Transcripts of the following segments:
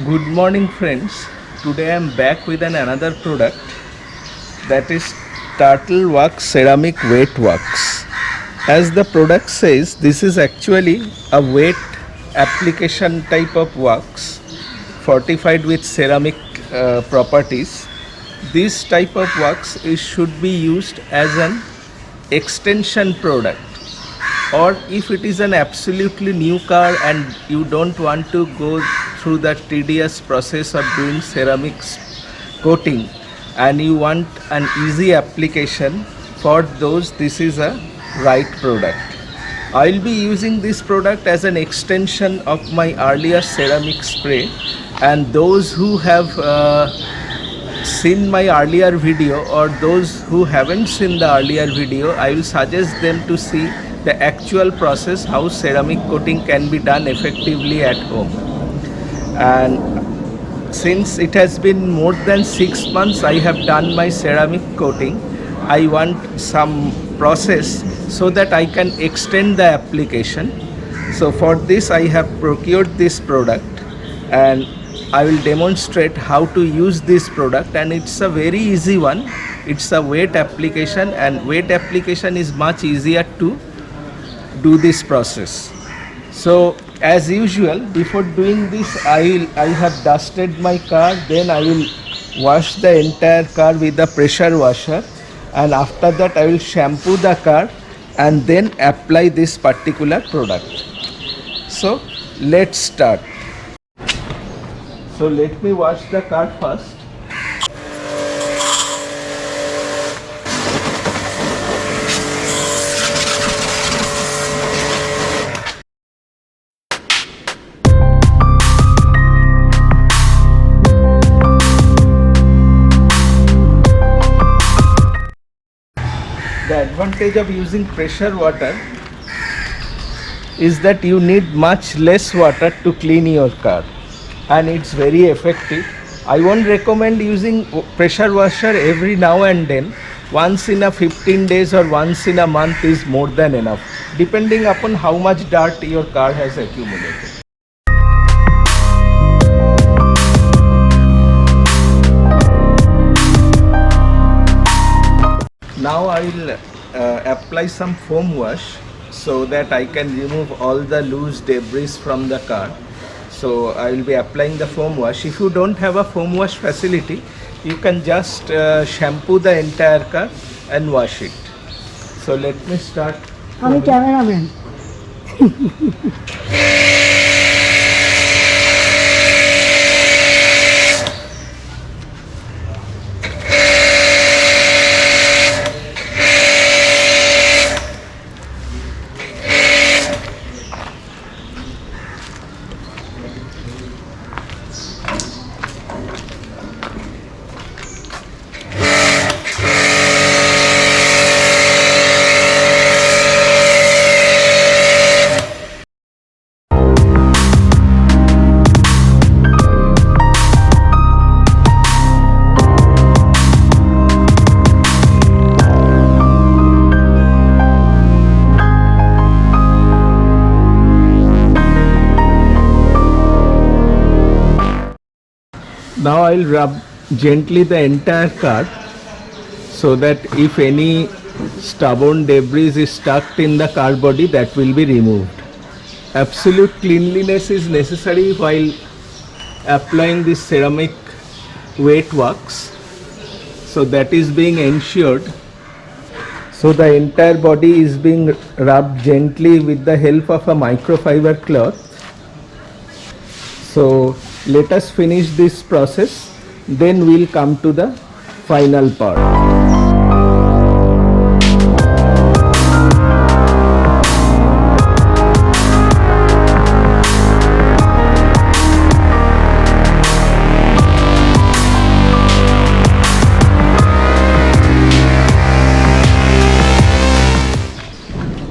Good morning friends. Today I am back with another product, that is Turtle Wax Ceramic Wet Wax. As the product says, this is actually a wet application type of wax fortified with ceramic properties. This type of wax should be used as an extension product, or if it is an absolutely new car and you don't want to go through the tedious process of doing ceramics coating and you want an easy application, for those this is a right product. I'll be using this product as an extension of my earlier ceramic spray, and those who have seen my earlier video or those who haven't seen the earlier video, I will suggest them to see the actual process how ceramic coating can be done effectively at home. And since it has been more than 6 months I have done my ceramic coating, I want some process so that I can extend the application. So for this I have procured this product and I will demonstrate how to use this product, and it's a very easy one. It's a wet application, and wet application is much easier to do this process. So as usual, before doing this I have dusted my car, then I will wash the entire car with a pressure washer, and after that I will shampoo the car and then apply this particular product. So let's start. So let me wash the car first. The advantage of using pressure water is that you need much less water to clean your car, and it's very effective. I won't recommend using pressure washer every now and then. Once in a 15 days or once in a month is more than enough, depending upon how much dirt your car has accumulated. Now I will apply some foam wash so that I can remove all the loose debris from the car. So I will be applying the foam wash. If you don't have a foam wash facility, you can just shampoo the entire car and wash it. So let me start. I'm cameraman. Now I will rub gently the entire car so that if any stubborn debris is stuck in the car body, that will be removed. Absolute cleanliness is necessary while applying this ceramic wet wax, so that is being ensured. So the entire body is being rubbed gently with the help of a microfiber cloth. So let us finish this process, then we'll come to the final part.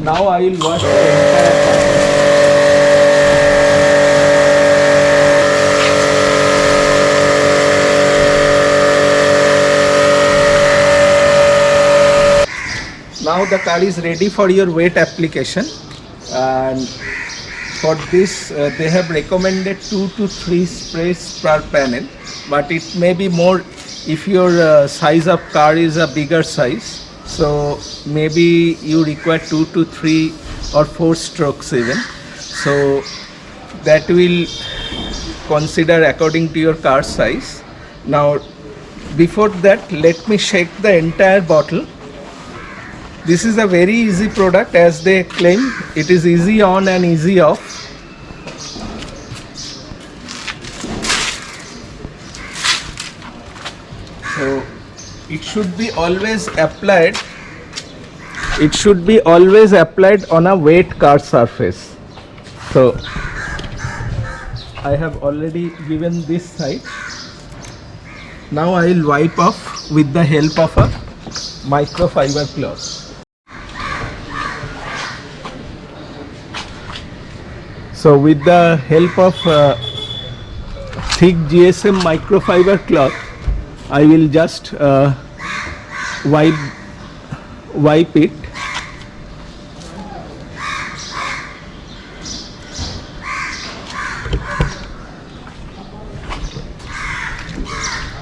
Now I will wash the entire car. Now the car is ready for your wet application, and for this they have recommended 2 to 3 sprays per panel, but it may be more if your size of car is a bigger size, so maybe you require 2 to 3 or 4 strokes even. So that will consider according to your car size. Now before that, let me shake the entire bottle. This is a very easy product, as they claim. It is easy on and easy off. So it should be always applied. It should be always applied on a wet car surface. So I have already given this side. Now I will wipe off with the help of a microfiber cloth. So with the help of thick GSM microfiber cloth, I will just wipe it.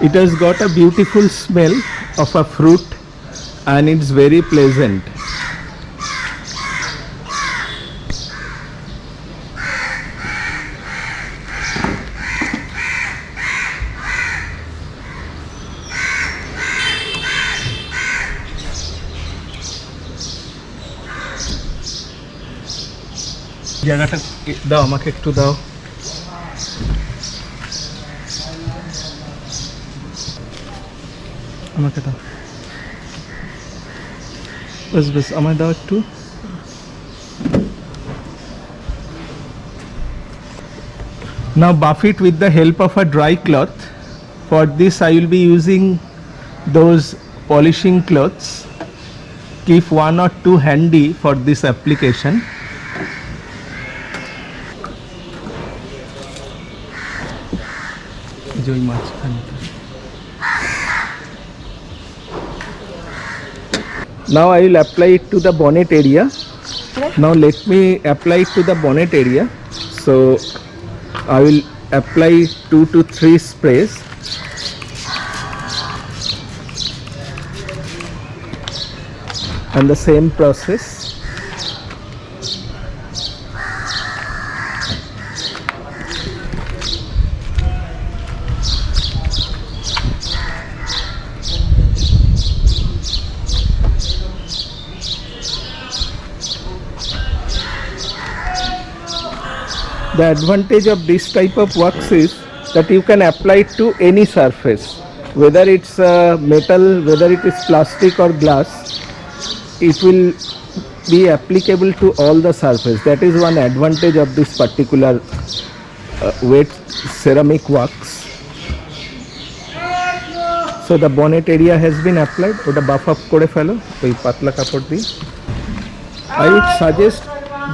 It has got a beautiful smell of a fruit and it's very pleasant. জায়গাটা দাও, আমাকে একটু দাও। আমাকে দাও, বস বস আমায় দাও একটু। Now buff it with the help of a dry cloth. For this I will be using those polishing cloths. Keep 1 or 2 handy for this application. Now I will apply it to the bonnet area. Now let me apply it to the bonnet area. So I will apply 2 to 3 sprays. And the same process. The advantage of this type of wax is that you can apply it to any surface, whether it's metal, whether it is plastic or glass. It will be applicable to all the surface. That is one advantage of this particular wet ceramic wax. So the bonnet area has been applied. ওটা buff up করে ফেলো ওই পাতলা কাপড় দিয়ে। I would suggest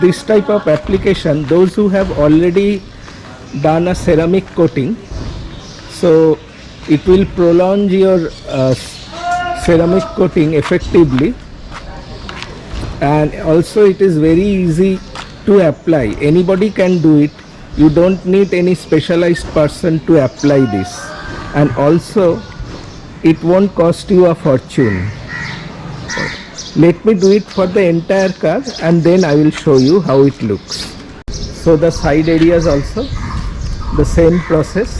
this type of application those who have already done a ceramic coating, so it will prolong your ceramic coating effectively, and also it is very easy to apply. Anybody can do it. You don't need any specialized person to apply this, and also it won't cost you a fortune. Let me do it for the entire car and then I will show you how it looks. So the side areas also the same process.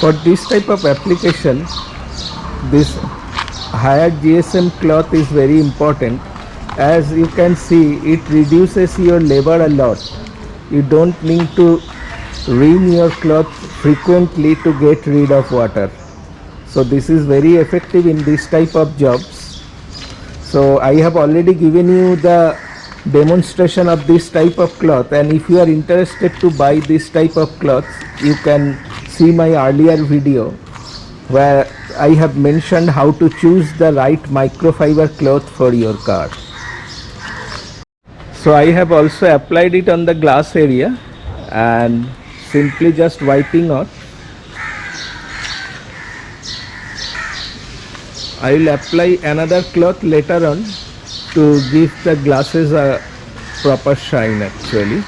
For this type of application, this higher GSM cloth is very important. As you can see, it reduces your labor a lot. You don't need to rinse your cloth frequently to get rid of water. So this is very effective in this type of jobs. So I have already given you the demonstration of this type of cloth, and if you are interested to buy this type of cloth, you can see my earlier video where I have mentioned how to choose the right microfiber cloth for your car. So I have also applied it on the glass area and simply just wiping out. I will apply another cloth later on to give the glasses a proper shine actually.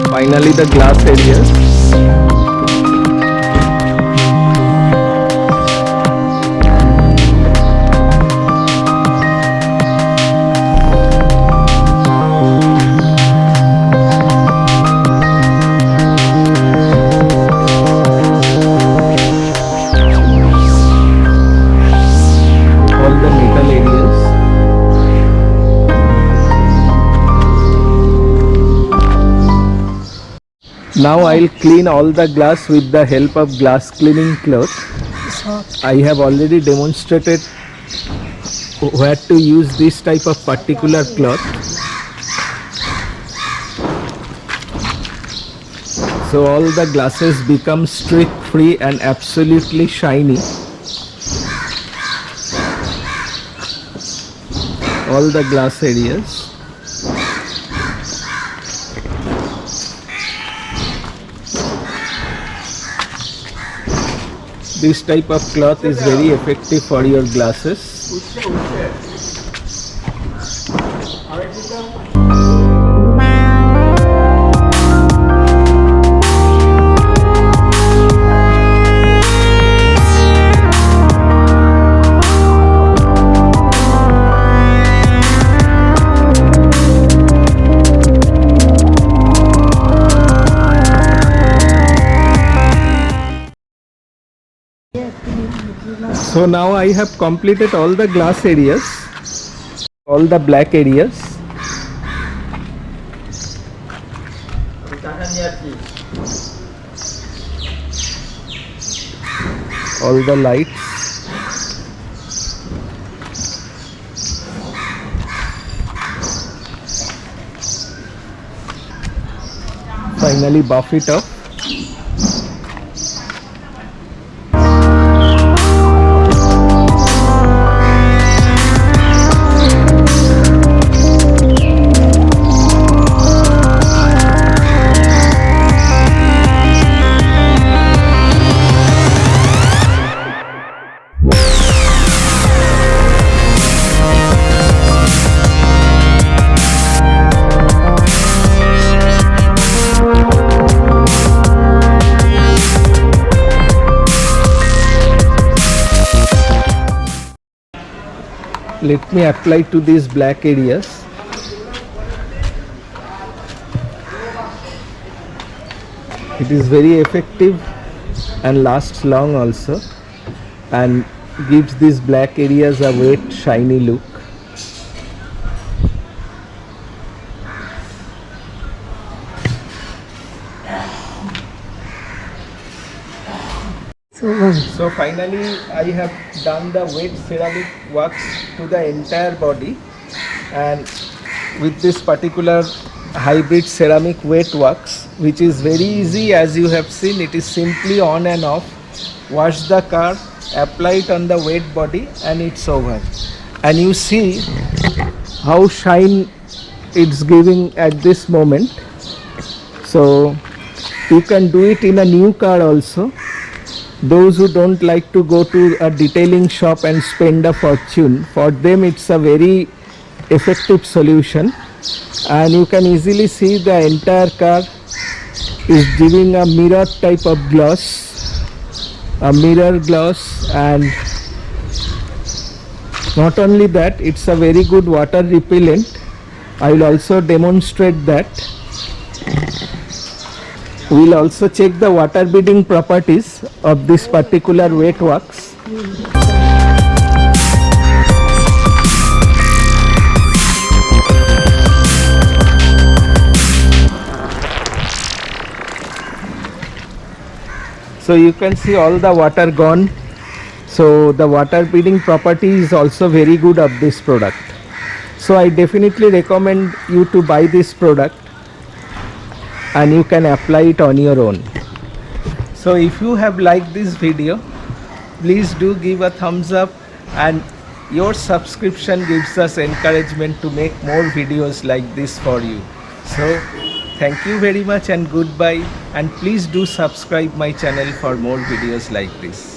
Finally the glass areas. All the metal areas. Now I'll clean all the glass with the help of glass cleaning cloth. I have already demonstrated where to use this type of particular cloth. So all the glasses become streak free and absolutely shiny. All the glass areas. This type of cloth is very effective for your glasses. So now I have completed all the glass areas, all the black areas. All the lights. Finally buff it up. Let me apply to these black areas. It is very effective and lasts long also, and gives these black areas a wet shiny look. So finally I have done the wet ceramic wax to the entire body, and with this particular hybrid ceramic wet wax, which is very easy, as you have seen, it is simply on and off. Wash the car, apply it on the wet body, and it's over. And you see how shine it's giving at this moment. So you can do it in a new car also. Those who don't like to go to a detailing shop and spend a fortune, for them it's a very effective solution. And you can easily see the entire car is giving a mirror type of gloss, a mirror gloss, and Not only that, it's a very good water repellent. I will also demonstrate that. We will also check the water beading properties of this particular wet wax. So you can see all the water gone. So the water beading property is also very good of this product. So I definitely recommend you to buy this product and you can apply it on your own. So if you have liked this video, please do give a thumbs up, and your subscription gives us encouragement to make more videos like this for you. So thank you very much and goodbye, and please do subscribe my channel for more videos like this.